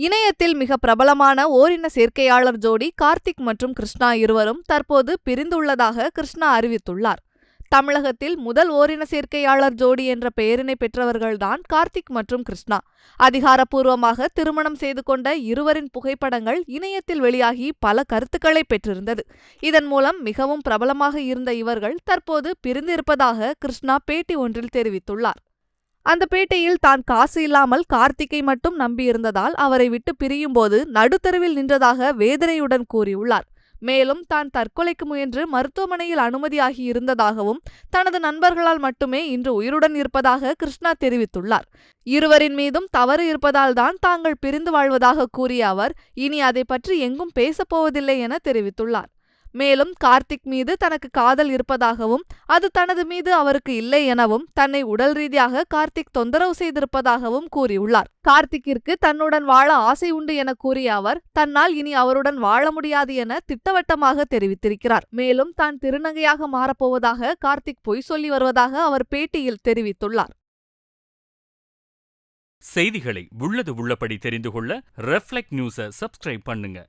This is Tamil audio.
இணையத்தில் மிக பிரபலமான ஓரின சேர்க்கையாளர் ஜோடி கார்த்திக் மற்றும் கிருஷ்ணா இருவரும் தற்போது பிரிந்துள்ளதாக கிருஷ்ணா அறிவித்துள்ளார். தமிழகத்தில் முதல் ஓரின சேர்க்கையாளர் ஜோடி என்ற பெயரினை பெற்றவர்கள்தான் கார்த்திக் மற்றும் கிருஷ்ணா. அதிகாரப்பூர்வமாக திருமணம் செய்து கொண்ட இருவரின் புகைப்படங்கள் இணையத்தில் வெளியாகி பல கருத்துக்களை பெற்றிருந்தது. இதன் மூலம் மிகவும் பிரபலமாக இருந்த இவர்கள் தற்போது பிரிந்திருப்பதாக கிருஷ்ணா பேட்டி ஒன்றில் தெரிவித்துள்ளார். அந்த பேட்டியில் தான் காசு இல்லாமல் கார்த்திக்கை மட்டும் நம்பியிருந்ததால் அவரை விட்டு பிரியும்போது நடுத்தருவில் நின்றதாக வேதனையுடன் கூறியுள்ளார். மேலும் தான் தற்கொலைக்கு முயன்று மருத்துவமனையில் அனுமதியாகி இருந்ததாகவும் தனது நண்பர்களால் மட்டுமே இன்று உயிருடன் இருப்பதாக கிருஷ்ணா தெரிவித்துள்ளார். இருவரின் மீதும் தவறு இருப்பதால் தான் தாங்கள் பிரிந்து வாழ்வதாக கூறிய அவர் இனி அதை பற்றி எங்கும் பேசப்போவதில்லை என தெரிவித்துள்ளார். மேலும் கார்த்திக் மீது தனக்கு காதல் இருப்பதாகவும் அது தனது மீது அவருக்கு இல்லை எனவும் தன்னை உடல் ரீதியாக கார்த்திக் தொந்தரவு செய்திருப்பதாகவும் கூறியுள்ளார். கார்த்திக்கிற்கு தன்னுடன் வாழ ஆசை உண்டு என கூறிய அவர் தன்னால் இனி அவருடன் வாழ முடியாது என திட்டவட்டமாக தெரிவித்திருக்கிறார். மேலும் தான் திருநங்கையாக மாறப்போவதாக கார்த்திக் பொய் சொல்லி வருவதாக அவர் பேட்டியில் தெரிவித்துள்ளார். செய்திகளை உள்ளது உள்ளபடி தெரிந்து கொள்ள ரெஃப்ளெக்ட் நியூஸை சப்ஸ்கிரைப் பண்ணுங்க.